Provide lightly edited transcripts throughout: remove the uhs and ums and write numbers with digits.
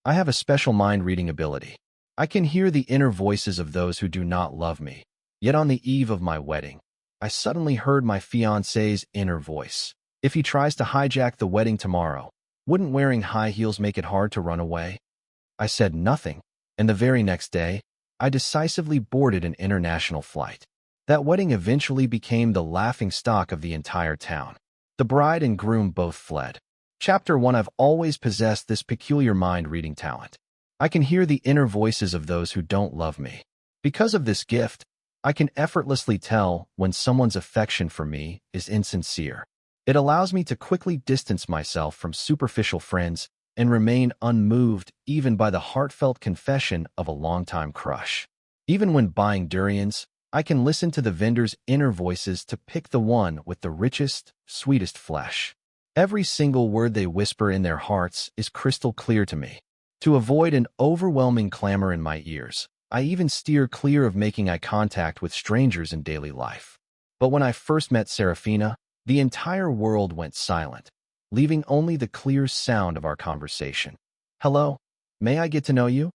I have a special mind-reading ability. I can hear the inner voices of those who do not love me. Yet on the eve of my wedding, I suddenly heard my fiancé's inner voice. If he tries to hijack the wedding tomorrow, wouldn't wearing high heels make it hard to run away? I said nothing, and the very next day, I decisively boarded an international flight. That wedding eventually became the laughingstock of the entire town. The bride and groom both fled. Chapter 1. I've always possessed this peculiar mind-reading talent. I can hear the inner voices of those who don't love me. Because of this gift, I can effortlessly tell when someone's affection for me is insincere. It allows me to quickly distance myself from superficial friends and remain unmoved even by the heartfelt confession of a longtime crush. Even when buying durians, I can listen to the vendor's inner voices to pick the one with the richest, sweetest flesh. Every single word they whisper in their hearts is crystal clear to me. To avoid an overwhelming clamor in my ears, I even steer clear of making eye contact with strangers in daily life. But when I first met Serafina, the entire world went silent, leaving only the clear sound of our conversation. "Hello, may I get to know you?"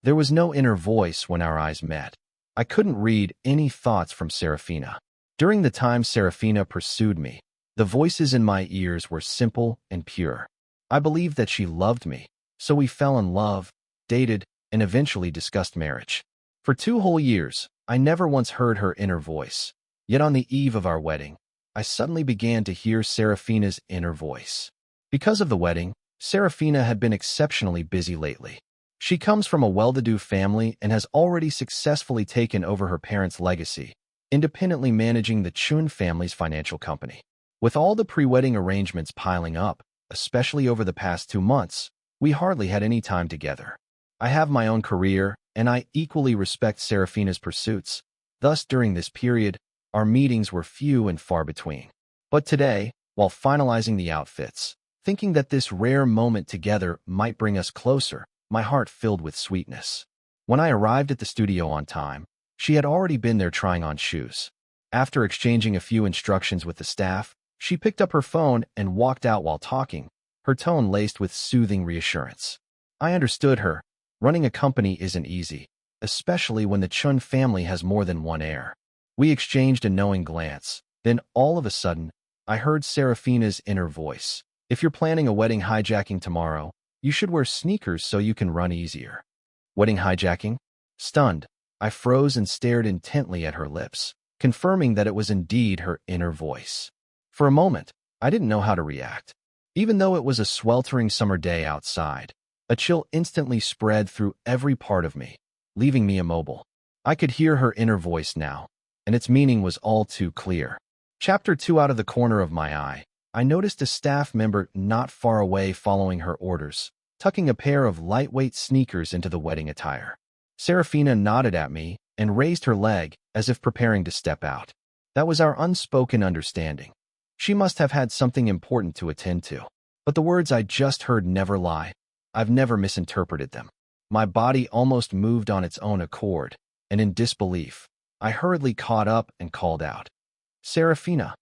There was no inner voice when our eyes met. I couldn't read any thoughts from Serafina. During the time Serafina pursued me, the voices in my ears were simple and pure. I believed that she loved me, so we fell in love, dated, and eventually discussed marriage. For 2 whole years, I never once heard her inner voice. Yet on the eve of our wedding, I suddenly began to hear Serafina's inner voice. Because of the wedding, Serafina had been exceptionally busy lately. She comes from a well-to-do family and has already successfully taken over her parents' legacy, independently managing the Chun family's financial company. With all the pre-wedding arrangements piling up, especially over the past 2 months, we hardly had any time together. I have my own career, and I equally respect Serafina's pursuits. Thus, during this period, our meetings were few and far between. But today, while finalizing the outfits, thinking that this rare moment together might bring us closer, my heart filled with sweetness. When I arrived at the studio on time, she had already been there trying on shoes. After exchanging a few instructions with the staff, she picked up her phone and walked out while talking, her tone laced with soothing reassurance. I understood her. Running a company isn't easy, especially when the Chun family has more than one heir. We exchanged a knowing glance. Then, all of a sudden, I heard Serafina's inner voice. "If you're planning a wedding hijacking tomorrow, you should wear sneakers so you can run easier." Wedding hijacking? Stunned, I froze and stared intently at her lips, confirming that it was indeed her inner voice. For a moment, I didn't know how to react. Even though it was a sweltering summer day outside, a chill instantly spread through every part of me, leaving me immobile. I could hear her inner voice now, and its meaning was all too clear. Chapter 2. Out of the corner of my eye, I noticed a staff member not far away following her orders, tucking a pair of lightweight sneakers into the wedding attire. Serafina nodded at me and raised her leg as if preparing to step out. That was our unspoken understanding. She must have had something important to attend to. But the words I just heard never lie. I've never misinterpreted them. My body almost moved on its own accord, and in disbelief, I hurriedly caught up and called out, "Serafina."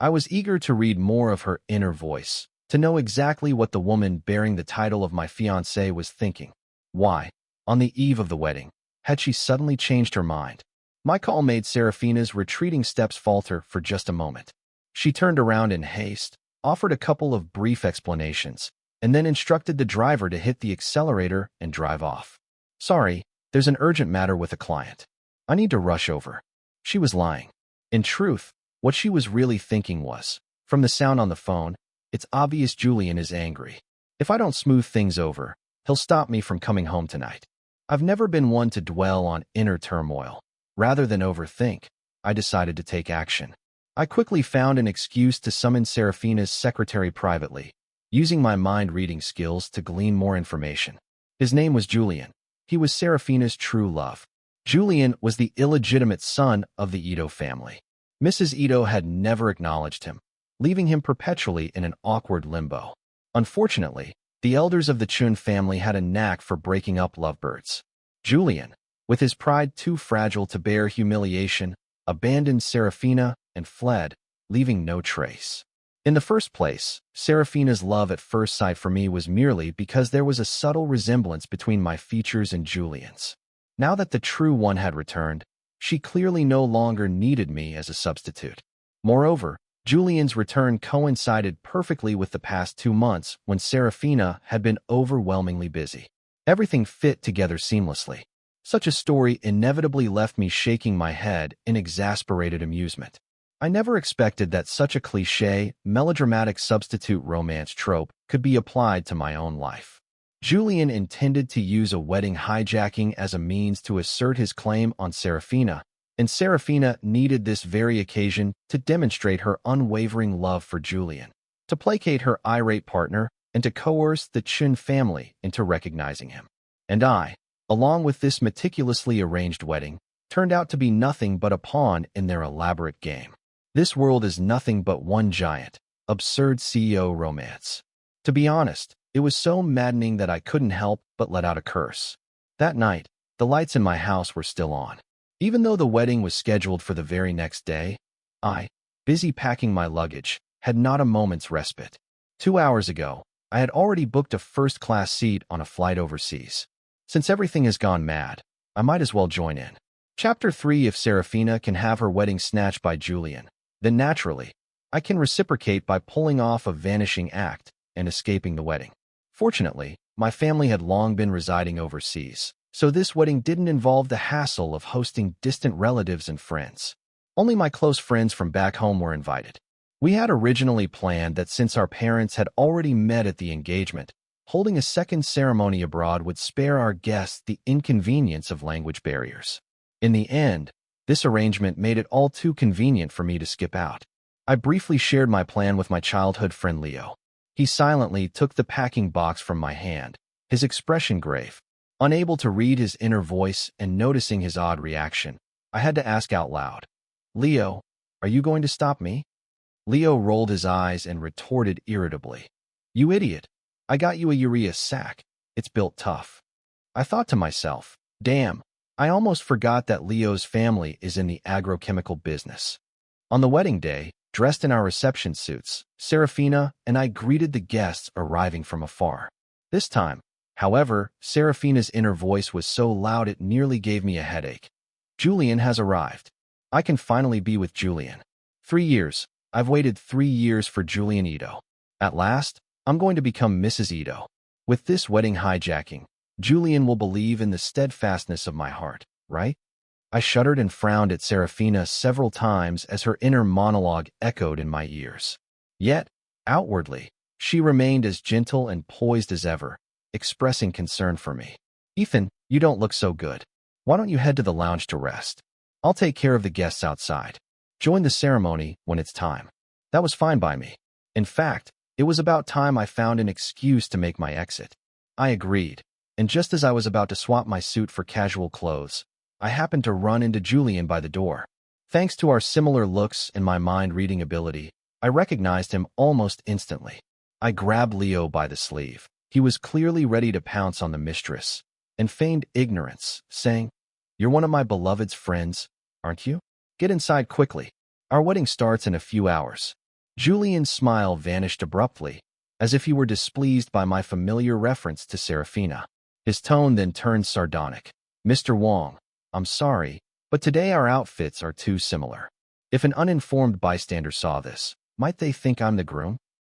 I was eager to read more of her inner voice, to know exactly what the woman bearing the title of my fiancé was thinking. Why, on the eve of the wedding, had she suddenly changed her mind? My call made Serafina's retreating steps falter for just a moment. She turned around in haste, offered a couple of brief explanations, and then instructed the driver to hit the accelerator and drive off. "Sorry, there's an urgent matter with a client. I need to rush over." She was lying. In truth, what she was really thinking was, from the sound on the phone, it's obvious Julian is angry. If I don't smooth things over, he'll stop me from coming home tonight. I've never been one to dwell on inner turmoil. Rather than overthink, I decided to take action. I quickly found an excuse to summon Serafina's secretary privately, using my mind-reading skills to glean more information. His name was Julian. He was Serafina's true love. Julian was the illegitimate son of the Ito family. Mrs. Ito had never acknowledged him, leaving him perpetually in an awkward limbo. Unfortunately, the elders of the Chun family had a knack for breaking up lovebirds. Julian, with his pride too fragile to bear humiliation, abandoned Serafina and fled, leaving no trace. In the first place, Serafina's love at first sight for me was merely because there was a subtle resemblance between my features and Julian's. Now that the true one had returned, she clearly no longer needed me as a substitute. Moreover, Julian's return coincided perfectly with the past 2 months when Serafina had been overwhelmingly busy. Everything fit together seamlessly. Such a story inevitably left me shaking my head in exasperated amusement. I never expected that such a cliché, melodramatic substitute romance trope could be applied to my own life. Julian intended to use a wedding hijacking as a means to assert his claim on Serafina, and Serafina needed this very occasion to demonstrate her unwavering love for Julian, to placate her irate partner, and to coerce the Chun family into recognizing him. And I, along with this meticulously arranged wedding, turned out to be nothing but a pawn in their elaborate game. This world is nothing but one giant, absurd CEO romance. To be honest, it was so maddening that I couldn't help but let out a curse. That night, the lights in my house were still on. Even though the wedding was scheduled for the very next day, I, busy packing my luggage, had not a moment's respite. 2 hours ago, I had already booked a first-class seat on a flight overseas. Since everything has gone mad, I might as well join in. Chapter 3. If Serafina can have her wedding snatched by Julian, then naturally, I can reciprocate by pulling off a vanishing act and escaping the wedding. Fortunately, my family had long been residing overseas, so this wedding didn't involve the hassle of hosting distant relatives and friends. Only my close friends from back home were invited. We had originally planned that since our parents had already met at the engagement, holding a second ceremony abroad would spare our guests the inconvenience of language barriers. In the end, this arrangement made it all too convenient for me to skip out. I briefly shared my plan with my childhood friend Leo. He silently took the packing box from my hand, his expression grave. Unable to read his inner voice and noticing his odd reaction, I had to ask out loud, "Leo, are you going to stop me?" Leo rolled his eyes and retorted irritably, "You idiot. I got you a urea sack. It's built tough." I thought to myself, damn, I almost forgot that Leo's family is in the agrochemical business. On the wedding day, dressed in our reception suits, Serafina and I greeted the guests arriving from afar. This time, however, Serafina's inner voice was so loud it nearly gave me a headache. Julian has arrived. I can finally be with Julian. 3 years. I've waited 3 years for Julian Ito. At last, I'm going to become Mrs. Ito. With this wedding hijacking, Julian will believe in the steadfastness of my heart, right? I shuddered and frowned at Serafina several times as her inner monologue echoed in my ears. Yet, outwardly, she remained as gentle and poised as ever, expressing concern for me. "Ethan, you don't look so good. Why don't you head to the lounge to rest? I'll take care of the guests outside. Join the ceremony when it's time." That was fine by me. In fact, it was about time I found an excuse to make my exit. I agreed, and just as I was about to swap my suit for casual clothes, I happened to run into Julian by the door. Thanks to our similar looks and my mind-reading ability, I recognized him almost instantly. I grabbed Leo by the sleeve. He was clearly ready to pounce on the mistress, and feigned ignorance, saying, "You're one of my beloved's friends, aren't you? Get inside quickly. Our wedding starts in a few hours." Julian's smile vanished abruptly, as if he were displeased by my familiar reference to Serafina. His tone then turned sardonic. "Mr. Wong, I'm sorry, but today our outfits are too similar. If an uninformed bystander saw this, might they think I'm the groom?"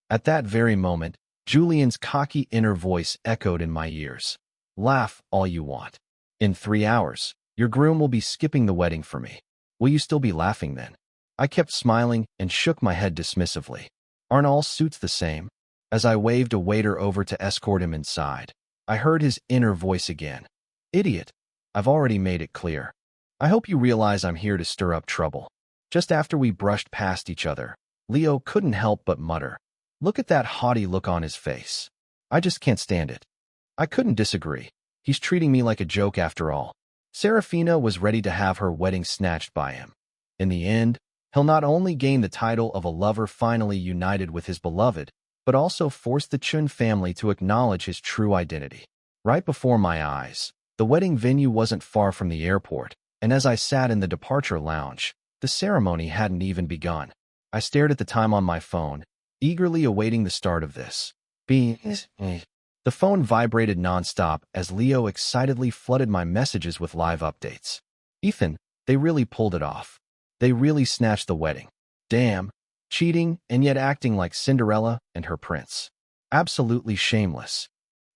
At that very moment, Julian's cocky inner voice echoed in my ears. "Laugh all you want. In 3 hours, your groom will be skipping the wedding for me. Will you still be laughing then?" I kept smiling and shook my head dismissively. "Aren't all suits the same?" As I waved a waiter over to escort him inside, I heard his inner voice again. "Idiot. I've already made it clear. I hope you realize I'm here to stir up trouble." Just after we brushed past each other, Leo couldn't help but mutter, "Look at that haughty look on his face. I just can't stand it." I couldn't disagree. He's treating me like a joke after all. Serafina was ready to have her wedding snatched by him. In the end, he'll not only gain the title of a lover finally united with his beloved, but also force the Chun family to acknowledge his true identity. Right before my eyes, the wedding venue wasn't far from the airport, and as I sat in the departure lounge, the ceremony hadn't even begun. I stared at the time on my phone, eagerly awaiting the start of this. The phone vibrated nonstop as Leo excitedly flooded my messages with live updates. Ethan, they really pulled it off. They really snatched the wedding. Damn, cheating and yet acting like Cinderella and her prince. Absolutely shameless.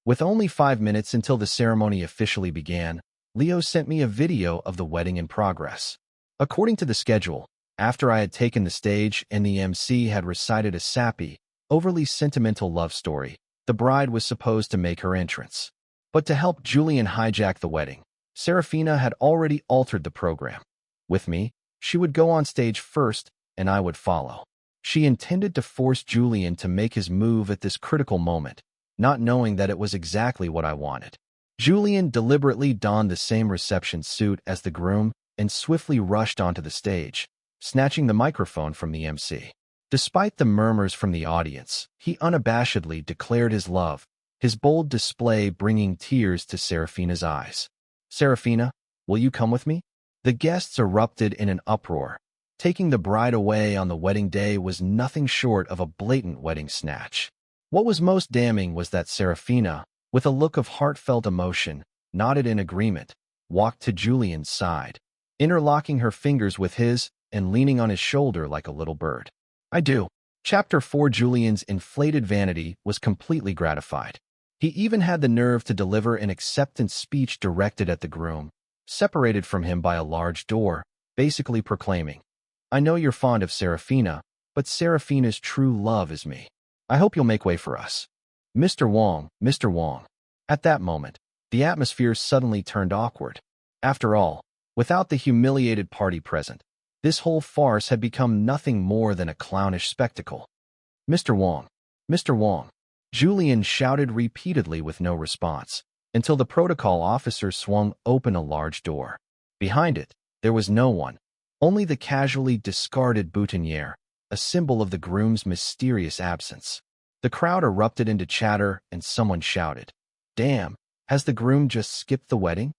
With only 5 minutes until the ceremony officially began, Leo sent me a video of the wedding in progress. According to the schedule, after I had taken the stage and the MC had recited a sappy, overly sentimental love story, the bride was supposed to make her entrance. But to help Julian hijack the wedding, Serafina had already altered the program. With me, she would go on stage first and I would follow. She intended to force Julian to make his move at this critical moment, not knowing that it was exactly what I wanted. Julian deliberately donned the same reception suit as the groom and swiftly rushed onto the stage, snatching the microphone from the MC. Despite the murmurs from the audience, he unabashedly declared his love, his bold display bringing tears to Serafina's eyes. "Serafina, will you come with me?" The guests erupted in an uproar. Taking the bride away on the wedding day was nothing short of a blatant wedding snatch. What was most damning was that Serafina, with a look of heartfelt emotion, nodded in agreement, walked to Julian's side, interlocking her fingers with his and leaning on his shoulder like a little bird. "I do." Chapter 4. Julian's inflated vanity was completely gratified. He even had the nerve to deliver an acceptance speech directed at the groom, separated from him by a large door, basically proclaiming, "I know you're fond of Serafina, but Serafina's true love is me. I hope you'll make way for us. Mr. Wong, Mr. Wong." At that moment, the atmosphere suddenly turned awkward. After all, without the humiliated party present, this whole farce had become nothing more than a clownish spectacle. "Mr. Wong, Mr. Wong." Julian shouted repeatedly with no response, until the protocol officer swung open a large door. Behind it, there was no one, only the casually discarded boutonniere, a symbol of the groom's mysterious absence. The crowd erupted into chatter and someone shouted, "Damn, has the groom just skipped the wedding?"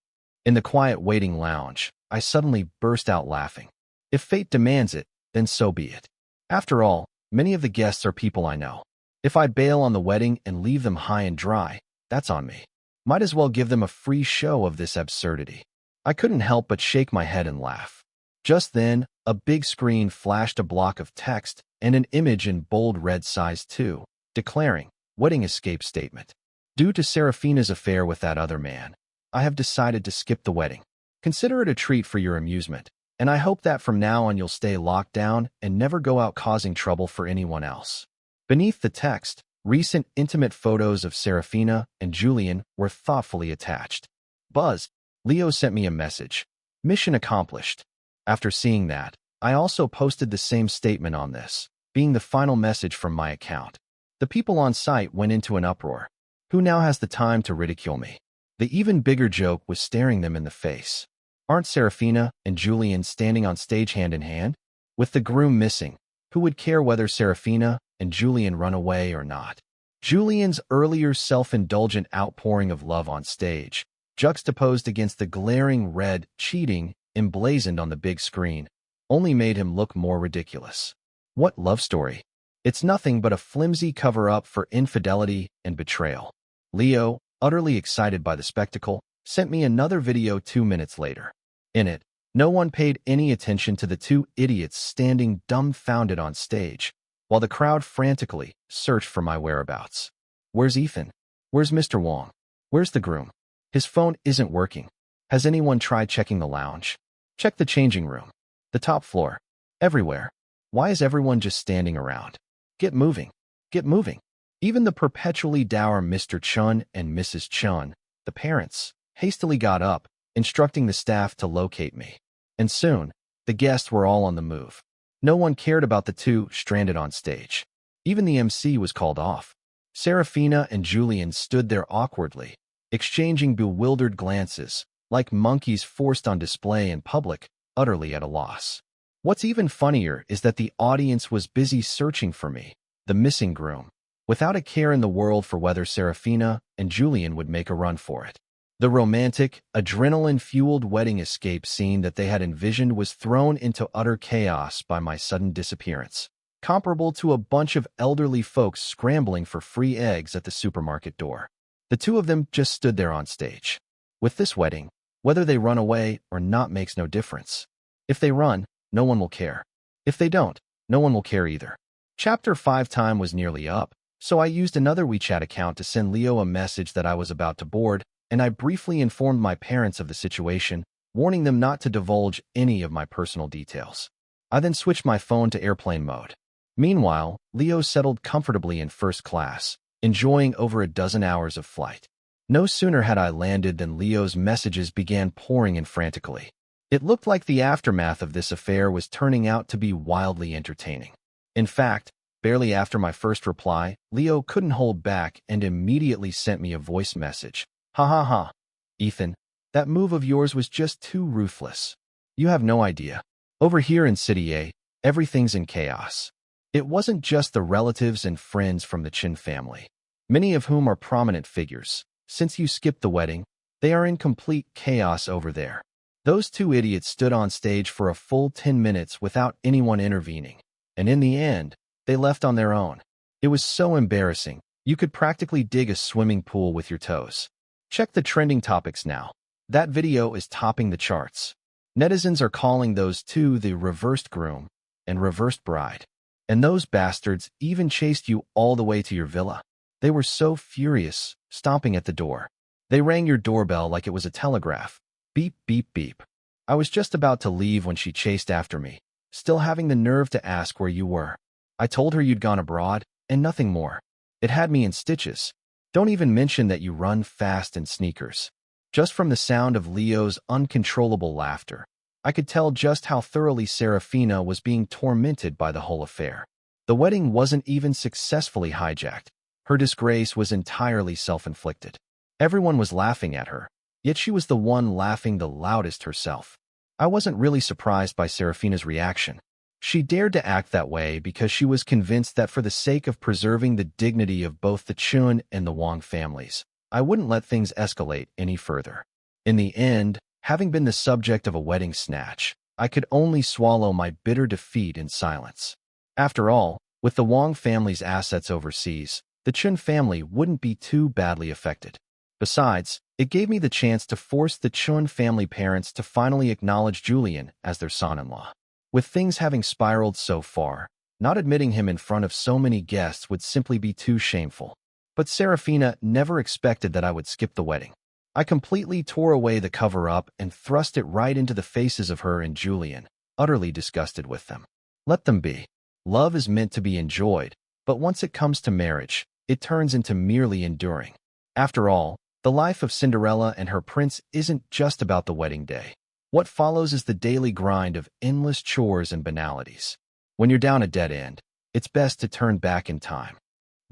In the quiet waiting lounge, I suddenly burst out laughing. If fate demands it, then so be it. After all, many of the guests are people I know. If I bail on the wedding and leave them high and dry, that's on me. Might as well give them a free show of this absurdity. I couldn't help but shake my head and laugh. Just then, a big screen flashed a block of text and an image in bold red size 2, declaring, "Wedding escape statement. Due to Serafina's affair with that other man, I have decided to skip the wedding. Consider it a treat for your amusement, and I hope that from now on you'll stay locked down and never go out causing trouble for anyone else." Beneath the text, recent intimate photos of Serafina and Julian were thoughtfully attached. "Buzz, Leo sent me a message. Mission accomplished." After seeing that, I also posted the same statement on this, being the final message from my account. The people on site went into an uproar. Who now has the time to ridicule me? The even bigger joke was staring them in the face. Aren't Serafina and Julian standing on stage hand in hand? With the groom missing, who would care whether Serafina and Julian run away or not? Julian's earlier self-indulgent outpouring of love on stage, juxtaposed against the glaring red cheating emblazoned on the big screen, only made him look more ridiculous. What love story? It's nothing but a flimsy cover-up for infidelity and betrayal. Leo, utterly excited by the spectacle, sent me another video 2 minutes later. In it, no one paid any attention to the two idiots standing dumbfounded on stage, while the crowd frantically searched for my whereabouts. Where's Ethan? Where's Mr. Wong? Where's the groom? His phone isn't working. Has anyone tried checking the lounge? Check the changing room. The top floor. Everywhere. Why is everyone just standing around? Get moving. Get moving. Even the perpetually dour Mr. Chun and Mrs. Chun, the parents, hastily got up, instructing the staff to locate me. And soon, the guests were all on the move. No one cared about the two stranded on stage. Even the MC was called off. Serafina and Julian stood there awkwardly, exchanging bewildered glances, like monkeys forced on display in public, utterly at a loss. What's even funnier is that the audience was busy searching for me, the missing groom, without a care in the world for whether Serafina and Julian would make a run for it. The romantic, adrenaline-fueled wedding escape scene that they had envisioned was thrown into utter chaos by my sudden disappearance. comparable to a bunch of elderly folks scrambling for free eggs at the supermarket door. The two of them just stood there on stage. With this wedding, whether they run away or not makes no difference. If they run, no one will care. If they don't, no one will care either. Chapter 5 time was nearly up, so I used another WeChat account to send Leo a message that I was about to board, and I briefly informed my parents of the situation, warning them not to divulge any of my personal details. I then switched my phone to airplane mode. Meanwhile, Leo settled comfortably in first class, enjoying over a dozen hours of flight. No sooner had I landed than Leo's messages began pouring in frantically. It looked like the aftermath of this affair was turning out to be wildly entertaining. In fact, barely after my first reply, Leo couldn't hold back and immediately sent me a voice message. Ha ha ha. Ethan, that move of yours was just too ruthless. You have no idea. Over here in City A, everything's in chaos. It wasn't just the relatives and friends from the Chin family, many of whom are prominent figures. Since you skipped the wedding, they are in complete chaos over there. Those two idiots stood on stage for a full 10 minutes without anyone intervening, and in the end, they left on their own. It was so embarrassing, you could practically dig a swimming pool with your toes. Check the trending topics now. That video is topping the charts. Netizens are calling those two the reversed groom and reversed bride. And those bastards even chased you all the way to your villa. They were so furious, stomping at the door. They rang your doorbell like it was a telegraph. Beep, beep, beep. I was just about to leave when she chased after me, still having the nerve to ask where you were. I told her you'd gone abroad, and nothing more. It had me in stitches. Don't even mention that you run fast in sneakers. Just from the sound of Leo's uncontrollable laughter, I could tell just how thoroughly Serafina was being tormented by the whole affair. The wedding wasn't even successfully hijacked. Her disgrace was entirely self-inflicted. Everyone was laughing at her, yet she was the one laughing the loudest herself. I wasn't really surprised by Serafina's reaction. She dared to act that way because she was convinced that for the sake of preserving the dignity of both the Chun and the Wang families, I wouldn't let things escalate any further. In the end, having been the subject of a wedding snatch, I could only swallow my bitter defeat in silence. After all, with the Wang family's assets overseas, the Chun family wouldn't be too badly affected. Besides, it gave me the chance to force the Chun family parents to finally acknowledge Julian as their son-in-law. With things having spiraled so far, not admitting him in front of so many guests would simply be too shameful. But Serafina never expected that I would skip the wedding. I completely tore away the cover-up and thrust it right into the faces of her and Julian, utterly disgusted with them. Let them be. Love is meant to be enjoyed, but once it comes to marriage, it turns into merely enduring. After all, the life of Cinderella and her prince isn't just about the wedding day. What follows is the daily grind of endless chores and banalities. When you're down a dead end, it's best to turn back in time.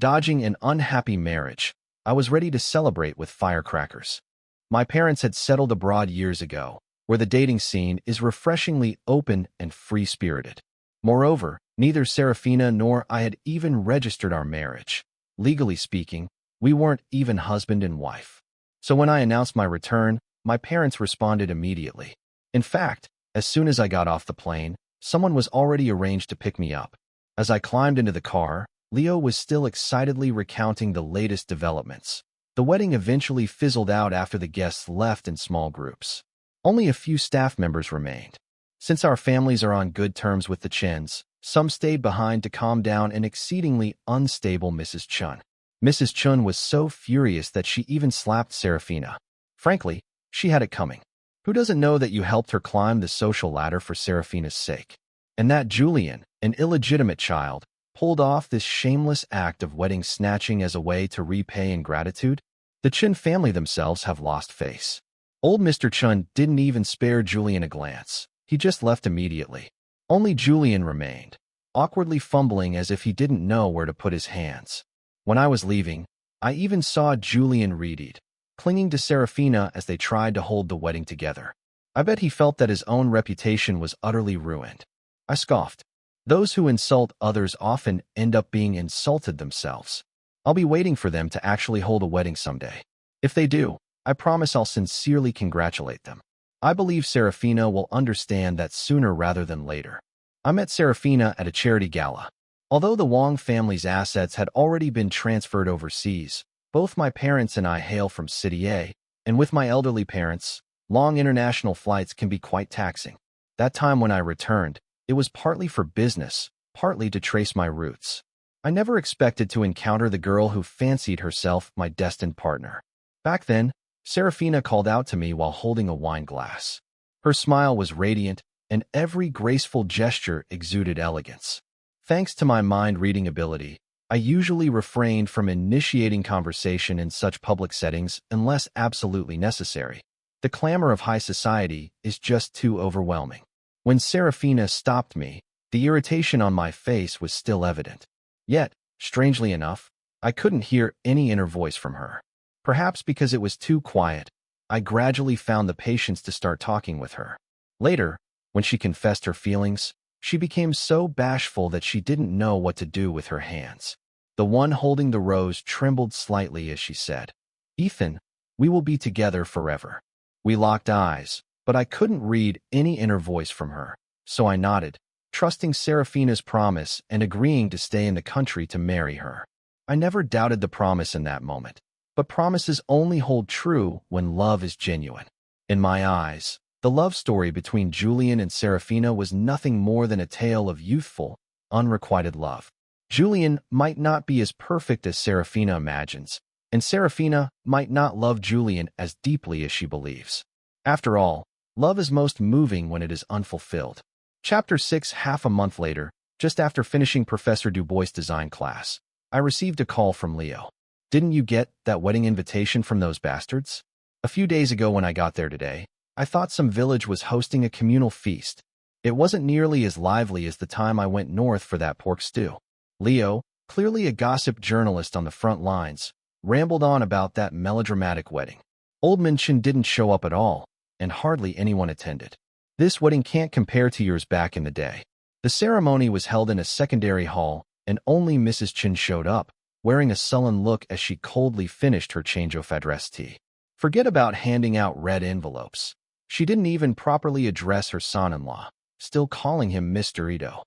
Dodging an unhappy marriage, I was ready to celebrate with firecrackers. My parents had settled abroad years ago, where the dating scene is refreshingly open and free-spirited. Moreover, neither Serafina nor I had even registered our marriage. Legally speaking, we weren't even husband and wife. So when I announced my return, my parents responded immediately. In fact, as soon as I got off the plane, someone was already arranged to pick me up. As I climbed into the car, Leo was still excitedly recounting the latest developments. The wedding eventually fizzled out after the guests left in small groups. Only a few staff members remained. Since our families are on good terms with the Chins, some stayed behind to calm down an exceedingly unstable Mrs. Chun. Mrs. Chun was so furious that she even slapped Serafina. Frankly, she had it coming. Who doesn't know that you helped her climb the social ladder for Serafina's sake? And that Julian, an illegitimate child, pulled off this shameless act of wedding snatching as a way to repay ingratitude? The Chun family themselves have lost face. Old Mr. Chun didn't even spare Julian a glance. He just left immediately. Only Julian remained, awkwardly fumbling as if he didn't know where to put his hands. When I was leaving, I even saw Julian Reed clinging to Serafina as they tried to hold the wedding together. I bet he felt that his own reputation was utterly ruined. I scoffed. Those who insult others often end up being insulted themselves. I'll be waiting for them to actually hold a wedding someday. If they do, I promise I'll sincerely congratulate them. I believe Serafina will understand that sooner rather than later. I met Serafina at a charity gala. Although the Wang family's assets had already been transferred overseas, both my parents and I hail from City A, and with my elderly parents, long international flights can be quite taxing. That time when I returned, it was partly for business, partly to trace my roots. I never expected to encounter the girl who fancied herself my destined partner. Back then, Serafina called out to me while holding a wine glass. Her smile was radiant, and every graceful gesture exuded elegance. Thanks to my mind-reading ability, I usually refrained from initiating conversation in such public settings unless absolutely necessary. The clamor of high society is just too overwhelming. When Serafina stopped me, the irritation on my face was still evident. Yet, strangely enough, I couldn't hear any inner voice from her. Perhaps because it was too quiet, I gradually found the patience to start talking with her. Later, when she confessed her feelings, she became so bashful that she didn't know what to do with her hands. The one holding the rose trembled slightly as she said, "Ethan, we will be together forever." We locked eyes, but I couldn't read any inner voice from her, so I nodded, trusting Serafina's promise and agreeing to stay in the country to marry her. I never doubted the promise in that moment, but promises only hold true when love is genuine. In my eyes, the love story between Julian and Serafina was nothing more than a tale of youthful, unrequited love. Julian might not be as perfect as Serafina imagines, and Serafina might not love Julian as deeply as she believes. After all, love is most moving when it is unfulfilled. Chapter 6. Half a month later, just after finishing Professor Dubois' design class, I received a call from Leo. "Didn't you get that wedding invitation from those bastards? A few days ago when I got there today, I thought some village was hosting a communal feast. It wasn't nearly as lively as the time I went north for that pork stew." Leo, clearly a gossip journalist on the front lines, rambled on about that melodramatic wedding. Old Minchin didn't show up at all, and hardly anyone attended. This wedding can't compare to yours back in the day. The ceremony was held in a secondary hall, and only Mrs. Chin showed up, wearing a sullen look as she coldly finished her change of address tea. Forget about handing out red envelopes. She didn't even properly address her son-in-law, still calling him Mr. Ito.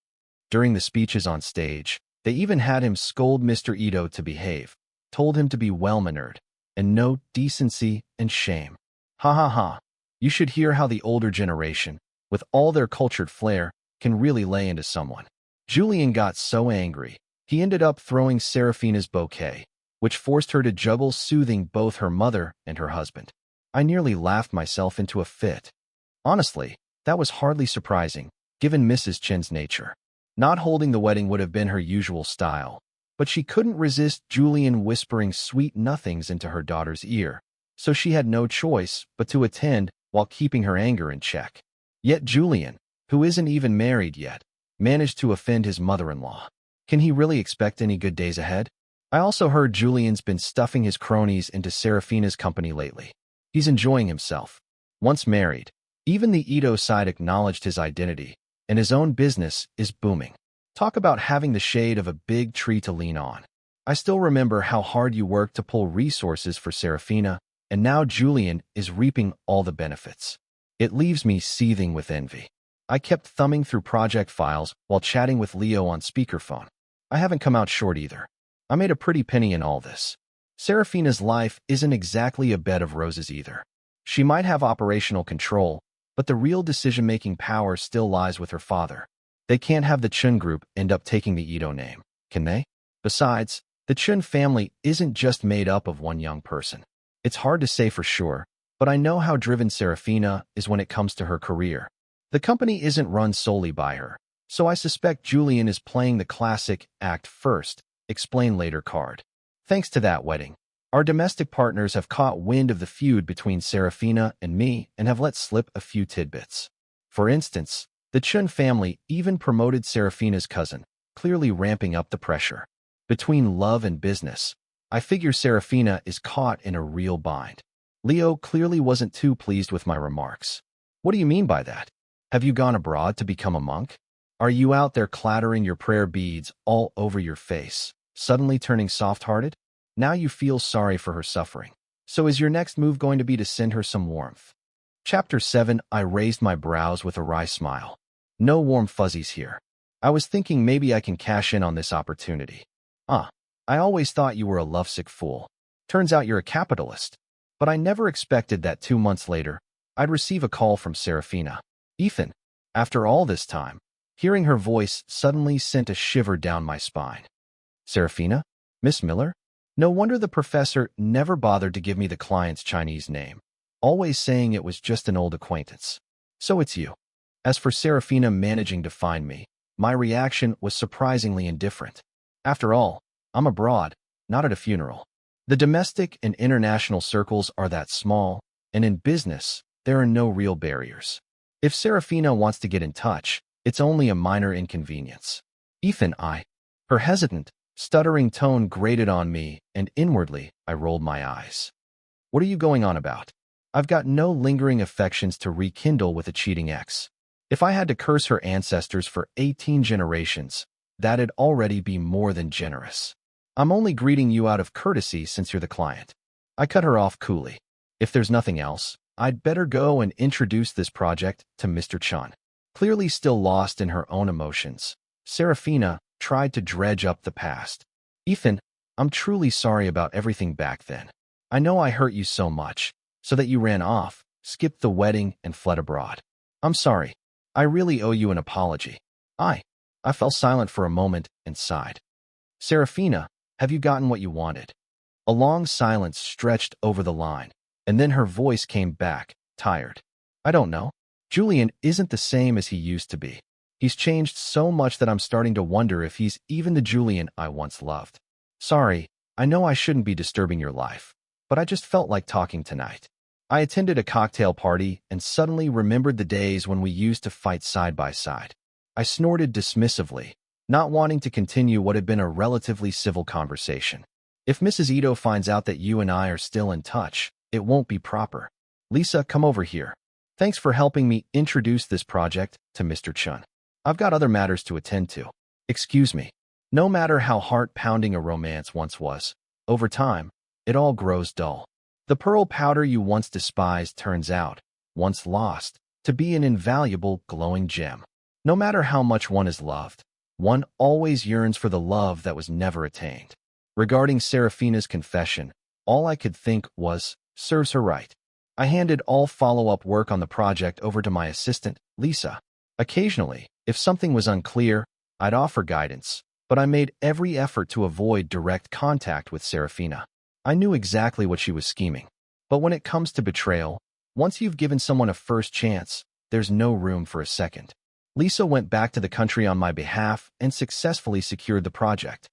During the speeches on stage, they even had him scold Mr. Ito to behave, told him to be well-mannered, and know decency and shame. Ha ha ha. You should hear how the older generation, with all their cultured flair, can really lay into someone. Julian got so angry, he ended up throwing Serafina's bouquet, which forced her to juggle soothing both her mother and her husband. I nearly laughed myself into a fit. Honestly, that was hardly surprising, given Mrs. Chin's nature. Not holding the wedding would have been her usual style, but she couldn't resist Julian whispering sweet nothings into her daughter's ear, so she had no choice but to attend while keeping her anger in check. Yet Julian, who isn't even married yet, managed to offend his mother-in-law. Can he really expect any good days ahead? I also heard Julian's been stuffing his cronies into Serafina's company lately. He's enjoying himself. Once married, even the Ito side acknowledged his identity, and his own business is booming. Talk about having the shade of a big tree to lean on. I still remember how hard you worked to pull resources for Serafina, and now Julian is reaping all the benefits. It leaves me seething with envy. I kept thumbing through project files while chatting with Leo on speakerphone. I haven't come out short either. I made a pretty penny in all this. Serafina's life isn't exactly a bed of roses either. She might have operational control, but the real decision-making power still lies with her father. They can't have the Chun group end up taking the Ito name, can they? Besides, the Chun family isn't just made up of one young person. It's hard to say for sure, but I know how driven Serafina is when it comes to her career. The company isn't run solely by her, so I suspect Julian is playing the classic act first, explain later card. Thanks to that wedding, our domestic partners have caught wind of the feud between Serafina and me and have let slip a few tidbits. For instance, the Chun family even promoted Serafina's cousin, clearly ramping up the pressure. Between love and business, I figure Serafina is caught in a real bind. Leo clearly wasn't too pleased with my remarks. What do you mean by that? Have you gone abroad to become a monk? Are you out there clattering your prayer beads all over your face, suddenly turning soft-hearted? Now you feel sorry for her suffering. So is your next move going to be to send her some warmth? Chapter 7. I raised my brows with a wry smile. No warm fuzzies here. I was thinking maybe I can cash in on this opportunity. Ah, I always thought you were a lovesick fool. Turns out you're a capitalist. But I never expected that 2 months later, I'd receive a call from Serafina. Ethan, after all this time, hearing her voice suddenly sent a shiver down my spine. Serafina? Miss Miller? No wonder the professor never bothered to give me the client's Chinese name, always saying it was just an old acquaintance. So it's you. As for Serafina managing to find me, my reaction was surprisingly indifferent. After all, I'm abroad, not at a funeral. The domestic and international circles are that small, and in business, there are no real barriers. If Serafina wants to get in touch, it's only a minor inconvenience. Ethan, her hesitant, stuttering tone grated on me, and inwardly, I rolled my eyes. What are you going on about? I've got no lingering affections to rekindle with a cheating ex. If I had to curse her ancestors for 18 generations, that'd already be more than generous. I'm only greeting you out of courtesy since you're the client. I cut her off coolly. If there's nothing else, I'd better go and introduce this project to Mr. Chun. Clearly still lost in her own emotions, Serafina tried to dredge up the past. Ethan, I'm truly sorry about everything back then. I know I hurt you so much, so that you ran off, skipped the wedding, and fled abroad. I'm sorry. I really owe you an apology. I fell silent for a moment and sighed. Serafina, have you gotten what you wanted? A long silence stretched over the line, and then her voice came back, tired. I don't know. Julian isn't the same as he used to be. He's changed so much that I'm starting to wonder if he's even the Julian I once loved. Sorry, I know I shouldn't be disturbing your life, but I just felt like talking tonight. I attended a cocktail party and suddenly remembered the days when we used to fight side by side. I snorted dismissively, not wanting to continue what had been a relatively civil conversation. If Mrs. Ito finds out that you and I are still in touch, it won't be proper. Lisa, come over here. Thanks for helping me introduce this project to Mr. Chun. I've got other matters to attend to. Excuse me. No matter how heart-pounding a romance once was, over time, it all grows dull. The pearl powder you once despised turns out, once lost, to be an invaluable glowing gem. No matter how much one is loved, one always yearns for the love that was never attained. Regarding Serafina's confession, all I could think was, serves her right. I handed all follow-up work on the project over to my assistant, Lisa. Occasionally, if something was unclear, I'd offer guidance, but I made every effort to avoid direct contact with Serafina. I knew exactly what she was scheming. But when it comes to betrayal, once you've given someone a first chance, there's no room for a second. Lisa went back to the country on my behalf and successfully secured the project.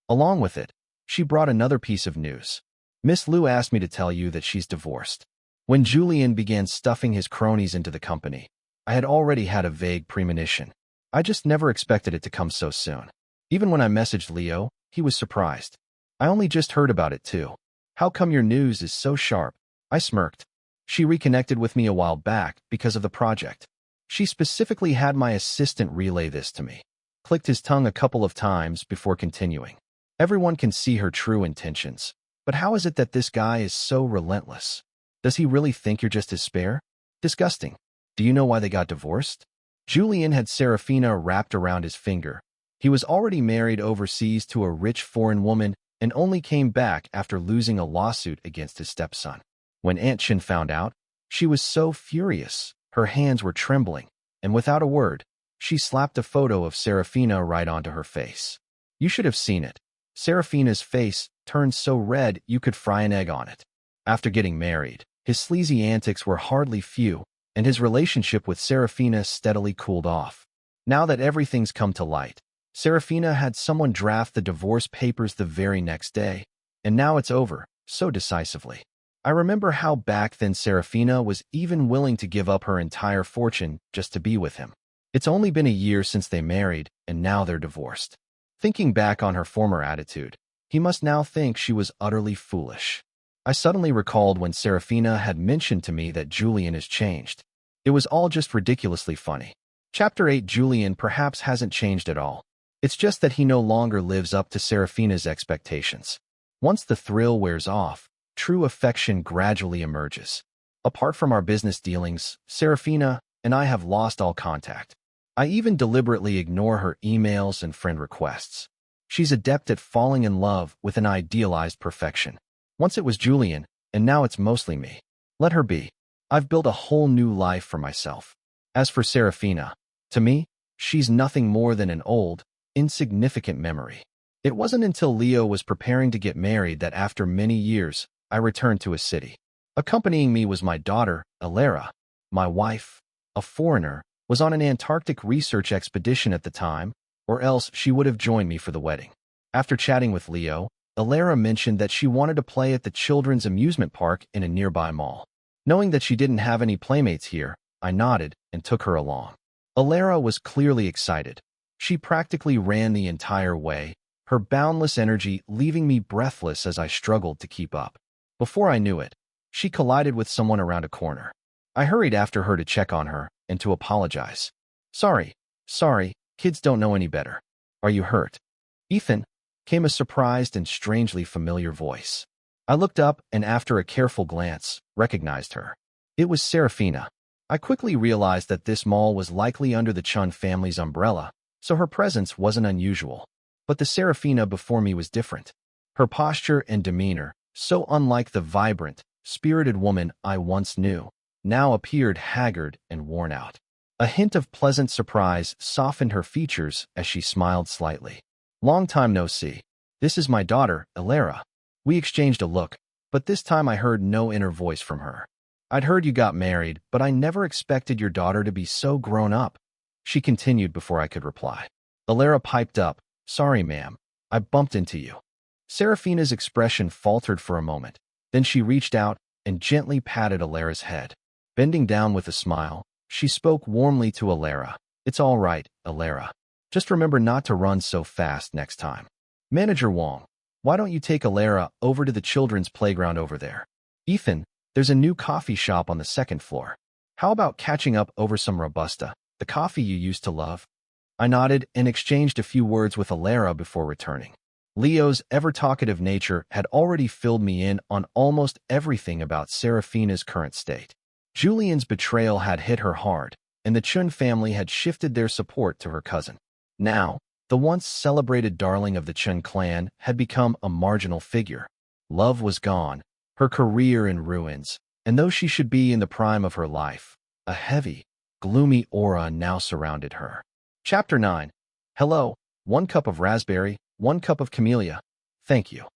Along with it, she brought another piece of news. Miss Liu asked me to tell you that she's divorced. When Julian began stuffing his cronies into the company, I had already had a vague premonition. I just never expected it to come so soon. Even when I messaged Leo, he was surprised. I only just heard about it too. How come your news is so sharp? I smirked. She reconnected with me a while back because of the project. She specifically had my assistant relay this to me. Clicked his tongue a couple of times before continuing. Everyone can see her true intentions. But how is it that this guy is so relentless? Does he really think you're just his spare? Disgusting. Do you know why they got divorced? Julian had Serafina wrapped around his finger. He was already married overseas to a rich foreign woman and only came back after losing a lawsuit against his stepson. When Aunt Chin found out, she was so furious, her hands were trembling, and without a word, she slapped a photo of Serafina right onto her face. You should have seen it. Serafina's face turned so red you could fry an egg on it. After getting married, his sleazy antics were hardly few, and his relationship with Serafina steadily cooled off. Now that everything's come to light, Serafina had someone draft the divorce papers the very next day, and now it's over, so decisively. I remember how back then Serafina was even willing to give up her entire fortune just to be with him. It's only been a year since they married, and now they're divorced. Thinking back on her former attitude, he must now think she was utterly foolish. I suddenly recalled when Serafina had mentioned to me that Julian has changed. It was all just ridiculously funny. Chapter 8. Julian perhaps hasn't changed at all. It's just that he no longer lives up to Serafina's expectations. Once the thrill wears off, true affection gradually emerges. Apart from our business dealings, Serafina and I have lost all contact. I even deliberately ignore her emails and friend requests. She's adept at falling in love with an idealized perfection. Once it was Julian, and now it's mostly me. Let her be. I've built a whole new life for myself. As for Serafina, to me, she's nothing more than an old, insignificant memory. It wasn't until Leo was preparing to get married that after many years, I returned to his city. Accompanying me was my daughter, Alara. My wife, a foreigner, was on an Antarctic research expedition at the time, or else she would have joined me for the wedding. After chatting with Leo, Alara mentioned that she wanted to play at the children's amusement park in a nearby mall. Knowing that she didn't have any playmates here, I nodded and took her along. Alara was clearly excited. She practically ran the entire way, her boundless energy leaving me breathless as I struggled to keep up. Before I knew it, she collided with someone around a corner. I hurried after her to check on her and to apologize. Sorry, kids don't know any better. Are you hurt? Ethan, came a surprised and strangely familiar voice. I looked up and after a careful glance, recognized her. It was Serafina. I quickly realized that this mall was likely under the Chun family's umbrella, so her presence wasn't unusual. But the Serafina before me was different. Her posture and demeanor, so unlike the vibrant, spirited woman I once knew, now appeared haggard and worn out. A hint of pleasant surprise softened her features as she smiled slightly. Long time no see. This is my daughter, Alara. We exchanged a look, but this time I heard no inner voice from her. I'd heard you got married, but I never expected your daughter to be so grown up, she continued before I could reply. Alara piped up, sorry ma'am, I bumped into you. Serafina's expression faltered for a moment. Then she reached out and gently patted Alara's head. Bending down with a smile, she spoke warmly to Alara. It's all right, Alara. Just remember not to run so fast next time. Manager Wong, why don't you take Alara over to the children's playground over there? Ethan, there's a new coffee shop on the second floor. How about catching up over some Robusta, the coffee you used to love? I nodded and exchanged a few words with Alara before returning. Leo's ever-talkative nature had already filled me in on almost everything about Serafina's current state. Julian's betrayal had hit her hard, and the Chun family had shifted their support to her cousin. Now, the once celebrated darling of the Chun clan had become a marginal figure. Love was gone, her career in ruins, and though she should be in the prime of her life, a heavy, gloomy aura now surrounded her. Chapter 9. Hello, 1 cup of raspberry, 1 cup of camellia. Thank you.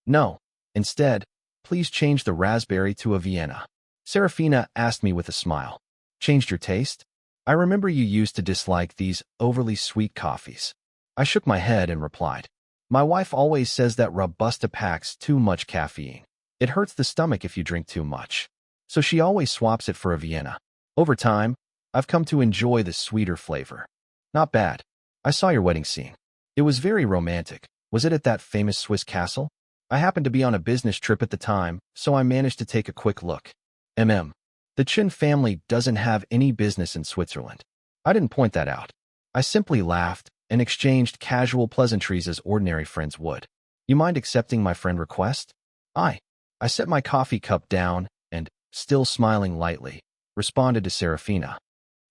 No. Instead, please change the raspberry to a Vienna. Serafina asked me with a smile. Changed your taste? I remember you used to dislike these overly sweet coffees. I shook my head and replied. My wife always says that Robusta packs too much caffeine. It hurts the stomach if you drink too much. So she always swaps it for a Vienna. Over time, I've come to enjoy the sweeter flavor. Not bad. I saw your wedding scene. It was very romantic. Was it at that famous Swiss castle? I happened to be on a business trip at the time, so I managed to take a quick look. The Chun family doesn't have any business in Switzerland. I didn't point that out. I simply laughed and exchanged casual pleasantries as ordinary friends would. You mind accepting my friend request? I set my coffee cup down and, still smiling lightly, responded to Serafina.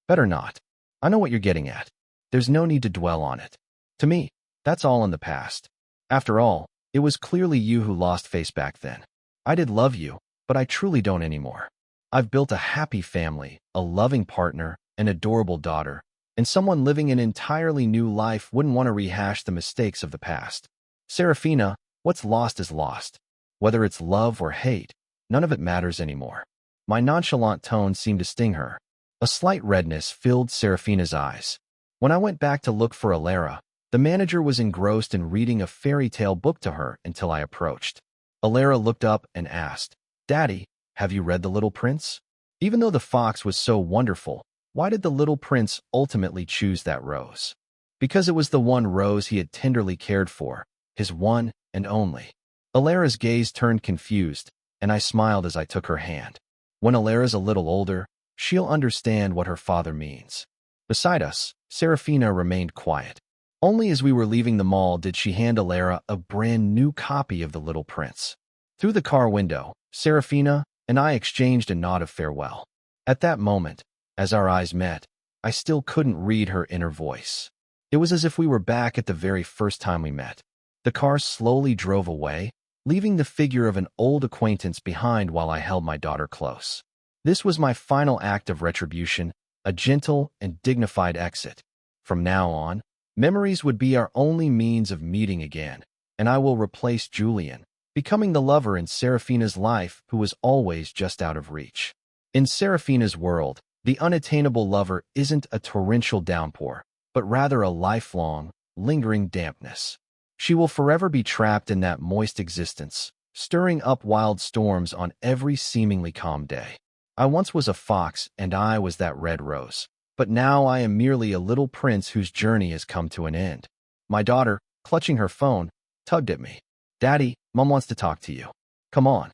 Better not. I know what you're getting at. There's no need to dwell on it. To me, that's all in the past. After all, it was clearly you who lost face back then. I did love you, but I truly don't anymore. I've built a happy family, a loving partner, an adorable daughter, and someone living an entirely new life wouldn't want to rehash the mistakes of the past. Serafina, what's lost is lost. Whether it's love or hate, none of it matters anymore. My nonchalant tone seemed to sting her. A slight redness filled Serafina's eyes. When I went back to look for Alara, the manager was engrossed in reading a fairy tale book to her until I approached. Alara looked up and asked, Daddy, have you read The Little Prince? Even though the fox was so wonderful, why did the little prince ultimately choose that rose? Because it was the one rose he had tenderly cared for, his one and only. Alara's gaze turned confused, and I smiled as I took her hand. When Alara's a little older, she'll understand what her father means. Beside us, Serafina remained quiet. Only as we were leaving the mall did she hand Alara a brand new copy of The Little Prince. Through the car window, Serafina and I exchanged a nod of farewell. At that moment, as our eyes met, I still couldn't read her inner voice. It was as if we were back at the very first time we met. The car slowly drove away, leaving the figure of an old acquaintance behind while I held my daughter close. This was my final act of retribution, a gentle and dignified exit. From now on, memories would be our only means of meeting again, and I will replace Julian, becoming the lover in Seraphina's life who was always just out of reach. In Seraphina's world, the unattainable lover isn't a torrential downpour, but rather a lifelong, lingering dampness. She will forever be trapped in that moist existence, stirring up wild storms on every seemingly calm day. I once was a fox, and I was that red rose. But now I am merely a little prince whose journey has come to an end. My daughter, clutching her phone, tugged at me. "Daddy, Mom wants to talk to you. Come on."